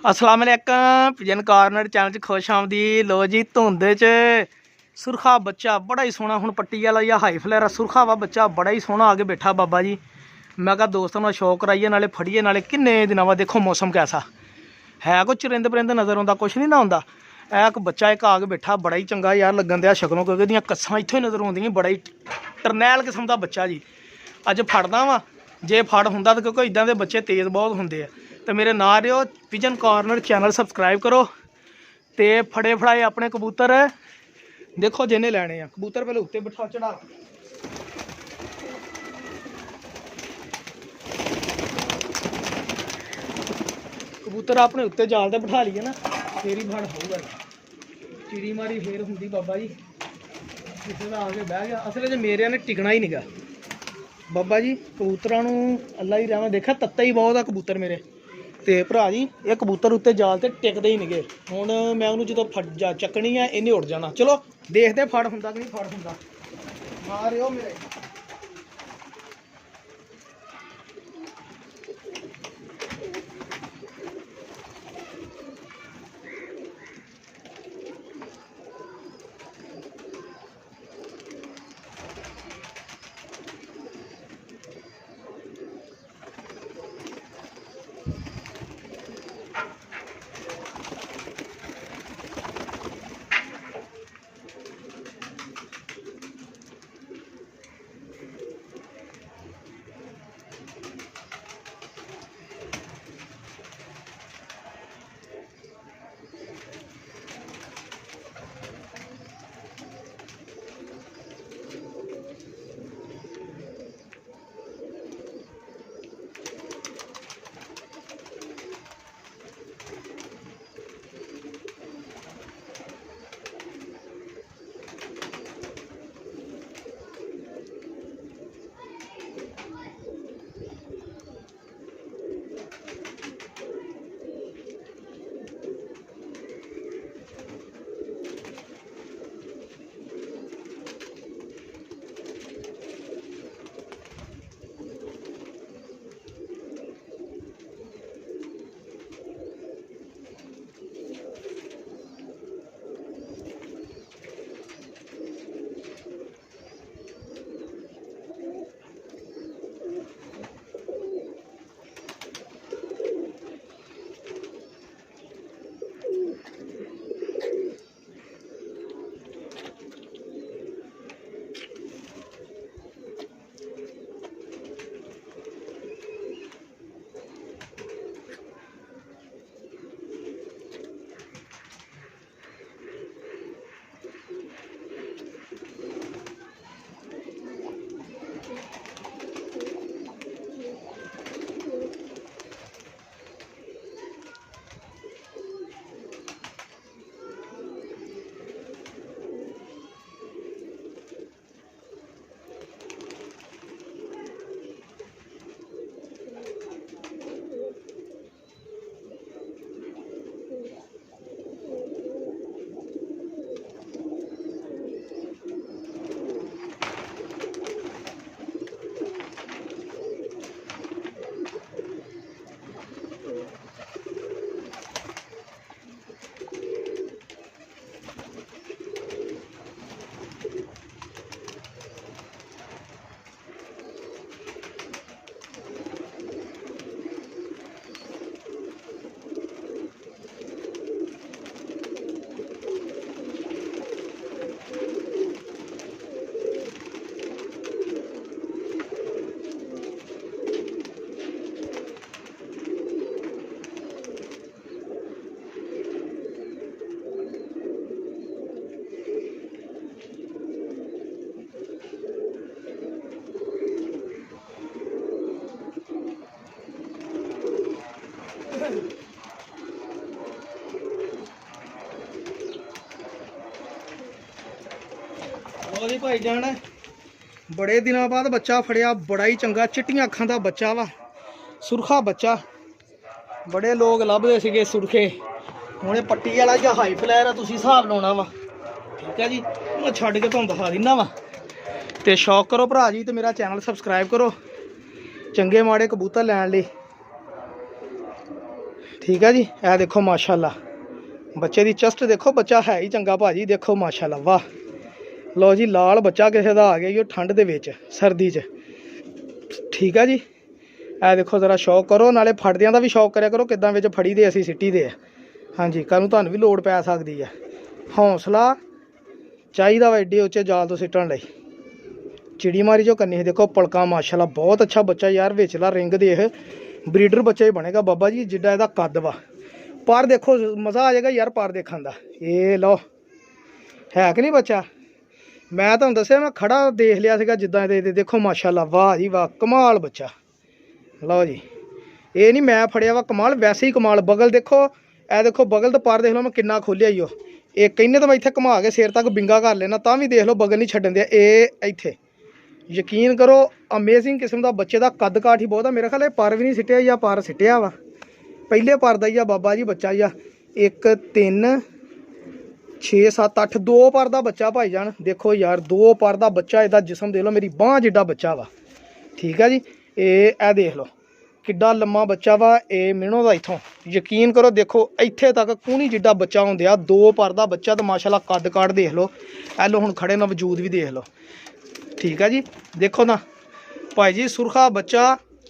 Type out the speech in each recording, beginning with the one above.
अस्सलाम वालेकुम pigeon corner channel च खुश आमदी। लो जी धुंद च सुरखा बच्चा बड़ा ही सोहना, हुण पट्टी वाला या हाई फ्लेयर सुरखा वा बच्चा बड़ा ही सोहना आगे बैठा बाबा जी। मैं कहा दोस्तों ना शौक कराइए, नाले फड़िए, नाले किन्ने दिनों बाद देखो मौसम कैसा है, कुछ चरिंद परिंद नज़र आता, कुछ नहीं ना आता। एक बच्चा एक आगे बैठा बड़ा ही चंगा यार लगन दिया शक्लों, क्योंकि कस्सां इत्थों ही नज़र आउंदियां, बड़ा ही टरनैल किस्म का बच्चा जी। अज फड़दा वा, जे फड़ हुंदा तो क्योंकि इदां दे बच्चे तेज़ बहुत हुंदे आ। तो मेरे नाल रहो, पिजन कॉर्नर चैनल सबसक्राइब करो तो फड़े फड़ाए अपने कबूतर देखो जिन्हें लैने आ। कबूतर पहले उत्ते बिठा चढ़ा, कबूतर अपने उत्ते जाल ते बिठा लिए ना फिर ही फड़ होगा। चिड़ी मारी फिर होंगी बाबा जी, किसी का आके बह गया। असल च मेरे ने टिकना ही नहीं गा बाबा जी। कबूतरों अल्लाह ही रहमा, देखा तत्ता ही बहुत आ कबूतर मेरे। तो भरा जी ये कबूतर उत्ते जाल ते टिकते ही नहीं गए। हुण मैं उन्होंने जो फड़ चकनी है इन्हें उड़ जाना। चलो देखते फड़ हुंदा कि नहीं फड़ हुंदा। मारियो मेरे जी भाई जान बड़े दिनों बाद बच्चा फड़िया, बड़ा ही चंगा चिट्टियां अखां का बच्चा वा, सुरखा बच्चा। बड़े लोग लभदे सीगे सुरखे, हुणे पट्टी वाला या हाई फ्लेयर तुसीं हिसाब लाउणा वा। ठीक है जी, मैं छड्ड के तुहानूं दिखा दिन्ना वा। तो शौक करो भरा जी, तो मेरा चैनल सबसक्राइब करो चंगे माड़े कबूतर लैण लई। ठीक है जी। ए देखो माशाल्लाह बच्चे की चस्ट देखो, बच्चा है ही चंगा भाजी, देखो माशाल्लाह वाह। लो जी लाल बच्चा किसी का आ गया जी ठंड दे विच सर्दी च। ठीक है जी। ए देखो जरा शौक करो, नाले फड़दियां का भी शौक करा करो, किदां विच फड़ी दे असीं सिट्टी दे। हाँ जी, कल नूं तुहानूं भी लोड़ पै सकदी है। हौसला चाहिदा वा एड्डे उच्चे जाल तो सिट्टण लई। चिड़ी मारी जो करनी है देखो पलका माशाल्लाह बहुत अच्छा बच्चा यार। विचला रिंग देख, ब्रीडर बच्चा ही बनेगा बाबा जी, जिड्डा इहदा कद वा। पर देखो मज़ा आ जाएगा यार पर देखने का। ये लो है कि नहीं बच्चा, मैं तुहानूं दस्सिया मैं खड़ा देख लिया सीगा जिद्दां दे। देखो माशाल्लाह वाह जी वाह कमाल बच्चा। लो जी ये नहीं मैं फड़िया वा कमाल, वैसे ही कमाल। बगल देखो, ए देखो बगल तो पर देख लो मैं किन्ना खोलिया ही। ये कहने तो मैं इत्थे घुमा के सिर तक बिंगा कर लेना, तां भी देख लो बगल नहीं छड्डन दिया। ये इत्थे यकीन करो अमेजिंग किस्म का बच्चे का कद काठ ही बहुत है। मेरा ख्याल है पर भी नहीं सिटिया या पर सिटिया वा, पहले पर दा ही आ बाबा जी बच्चा ही आ। 1 3 6 7 8 2 पर दा बच्चा भाईजान। देखो यार 2 पर दा बच्चा, इहदा जिसम देख लो मेरी बांह जिड्डा बच्चा वा। ठीक है जी। ये देख लो किड्डा लम्मा बच्चा वा। ये मिनो दा इथों यकीन करो देखो इत्थे तक कूनी जिड्डा बच्चा होंदिया। 2 पर दा बच्चा तो माशाल्लाह कद काठ देख लो। ए लो हुण खड़े ना वजूद भी देख लो। ठीक है जी। देखो ना भाई जी सुरखा बच्चा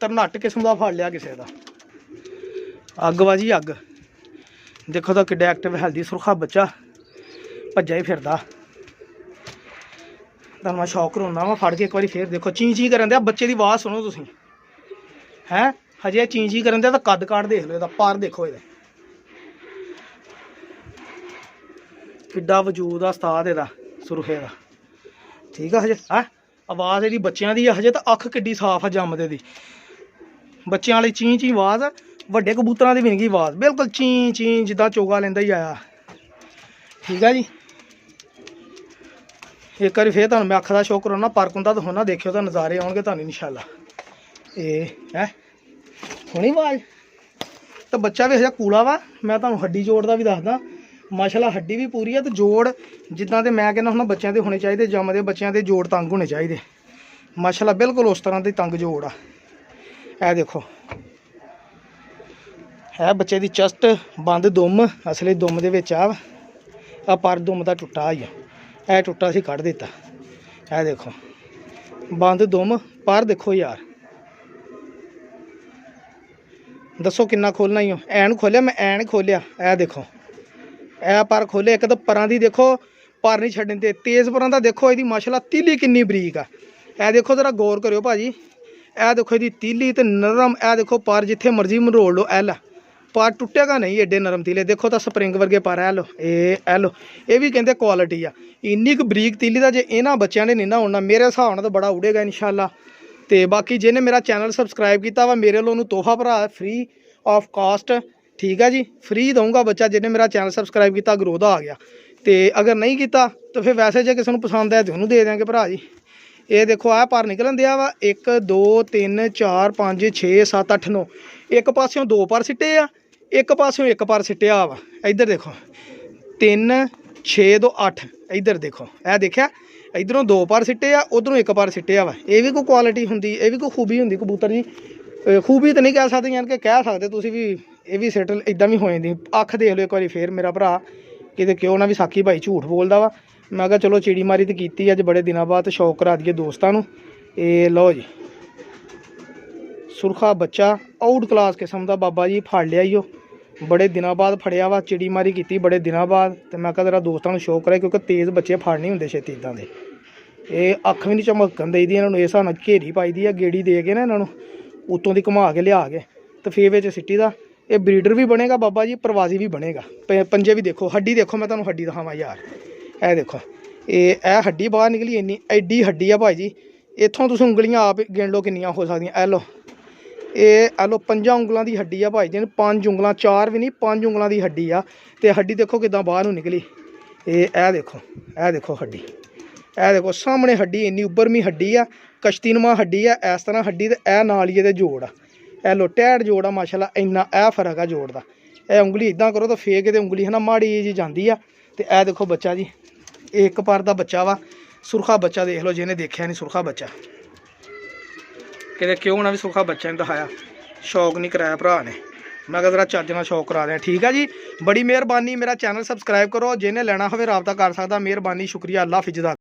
तरनट किस्म का फड़ लिया किसी का। अग वा जी अग। देखो तो किड्डा एक्टिव हैल्दी सुरखा बच्चा भज्जा ही फिरदा। तो मैं शौक करोना वा फड़ के एक बार फिर देखो ची ची करन दिया। बच्चे की आवाज़ सुनो तुसीं हैं, हजे ची ची करन दिया। तो कद काठ देख लो, पर देखो ये किड्डा वजूद आ उस्ताद इहदा सुरखे का। ठीक है हजे है आवाज़ यदि बच्चों की हजे तो अख किड्डी साफ है जमदे दी। बच्चों वाली ची ची आवाज़, वड्डे कबूतरों की भी नहीं आवाज़, बिल्कुल ची ची जिदा चोगा लेंदा ही आया। ठीक है जी। एक बार फिर तुहानूं मैं अख दा शौक कराना, पर कुंदा तो होना, देखियो तो नज़ारे आउणगे तुहानूं इंशाअल्लाह। ये है होनी आवाज़। तो बच्चा भी हजा कूला वा। मैं तुहानूं हड्डी जोड़ का भी दसदा माशाल्लाह, हड्डी भी पूरी है। तो जोड़ जिदा के मैं कहना हुंदा बच्चों के होने चाहिए, जमदे बच्चों के जोड़ तंग होने चाहिए माशाल्लाह, बिल्कुल उस तरह की तंग जोड़ आ। ए देखो है बच्चे की चस्ट बंद दुम, असली दुम दे विच आ पर दुम का टुटा ही है, टुटा असीं कढ़ दिता। ए देखो बंद दुम पर देखो यार, दसो किन्ना खोलना ही हो। ऐन खोलिया मैं, ऐन खोलिया। ए देखो ए पर खोले एक तो परां दी देखो पर नहीं छड्डन दे, तेज़ परां दा देखो इहदी माशाल्लाह तीली किन्नी बरीक आ। ए देखो जरा गौर करियो भाजी, ए देखो इहदी तीली ते नरम। ए देखो पर जिथे मर्जी मरोड़ लो, एल पर टुटेगा नहीं, एडे नरम तीले। देखो तो स्प्रिंग वर्गे पर है लो, ए लो ये भी कहते क्वालिटी आ। इन्नी क बरीक तीली का जे इन्हां बच्चों ने नहीं ना होना मेरे हिसाब नाल तो बड़ा उड़ेगा इंशाअल्लाह। तो बाकी जिन्हें मेरा चैनल सबसक्राइब किया वा मेरे लोगों तोहफा भरा फ्री ऑफ कास्ट। ठीक है जी, फ्री दूँगा बच्चा जिन्हें मेरा चैनल सबसक्राइब किया, ग्रोथ आ गया। तो अगर नहीं किया तो फिर वैसे जो किसी को पसंद है तो उन्होंने दे देंगे भरा जी। ये देखो आ पर निकलन दिया वा 1 2 3 4 5 6 7 8 9। एक पासों 2 पर सिट्टे आ, एक पासों 1 पर सिट्टिया वा। इधर देखो 3 6 2 8। इधर देखो ए देखा इधरों 2 पर सिट्टे आ, उधरों 1 पर सिट्टिया वा। ये भी कोई क्वालिटी होंगी, ये भी कोई खूबी होंगी कबूतर जी। खूबी तो नहीं कह सकते, यानी कि कह सकते तुसीं भी, ये भी सेटल इदां भी हो जाती। अख देख लो एक बार फिर मेरा भरा, कि क्यों ना भी साकी भाई झूठ बोलता वा। मैं कहा चलो चिड़ी मारी तो की अज बड़े दिनों बाद, तो शौक करा दिए दोस्तों। ये लो जी सुरखा बच्चा आउट क्लास किस्म का बाबा जी फड़ लिया ही, बड़े दिनों बाद फड़िया वा, चिड़ी मारी की बड़े दिनों बाद। तो मैं कहा जरा दोस्तों को शौक कराया, क्योंकि तेज़ बच्चे फड़ नहीं होंगे छेती इदां दे। ये अख भी नहीं झमकन दी इन्होंने, इस हिसाब नाल घेरी पाई दी है, गेड़ी दे के ना इन्हों उत्तों की घुमा के लिया के तो फेर विच सिट्टी दा। ये ब्रीडर भी बनेगा बाबा जी, प्रवासी भी बनेगा। पंजे भी देखो, हड्डी देखो, मैं तुहानूं हड्डी दिखावां यार। ए देखो ये हड्डी बाहर निकली, इन्नी एड्डी हड्डी आ भाई जी। इत्थों तुसीं उंगलियां आप गिन लो किन्नियां हो सकदियां। ए लो ए लो 5 उंगलों की हड्डी आ भाई जी, 5 उंगलां, 4 भी नहीं 5 उंगलों की हड्डी आ। तो हड्डी देखो किदां बाहर नूं निकली। ए देखो हड्डी, ए देखो सामने हड्डी, इन्नी उभरमी हड्डी आ, कश्तीनुमा हड्डी आ, इस तरह हड्डी। तो ए नाल ही जोड़ आ, ए लो टैट जोड़ आ माशाल्लाह, इन्ना ए फर्क आ जोड़ दा। ए उंगली इदां करो तो फेक ते उंगली है ना माड़ी जी जाती आ। तो ए देखो बच्चा जी, एक पर दा बच्चा वा, सुरखा बच्चा देख लो जिन्हें देखा नहीं सुरखा बच्चा, कि क्यों ना भी सुरखा बच्चा ने दिखाया, शौक नहीं कराया भरा ने। ਮੈਂ ਕਿਹਾ ਜ਼ਰਾ ਚੱਜ ਨਾਲ ਸ਼ੌਕ ਕਰਾ ਦਿਆਂ। ਠੀਕ ਆ ਜੀ, ਬੜੀ ਮਿਹਰਬਾਨੀ। ਮੇਰਾ ਚੈਨਲ ਸਬਸਕ੍ਰਾਈਬ ਕਰੋ, ਜਿਹਨੇ ਲੈਣਾ ਹੋਵੇ ਰਾਬਤਾ ਕਰ ਸਕਦਾ। ਮਿਹਰਬਾਨੀ, ਸ਼ੁਕਰੀਆ, ਅੱਲਾ ਹਾਫਿਜ਼ ਦਾ।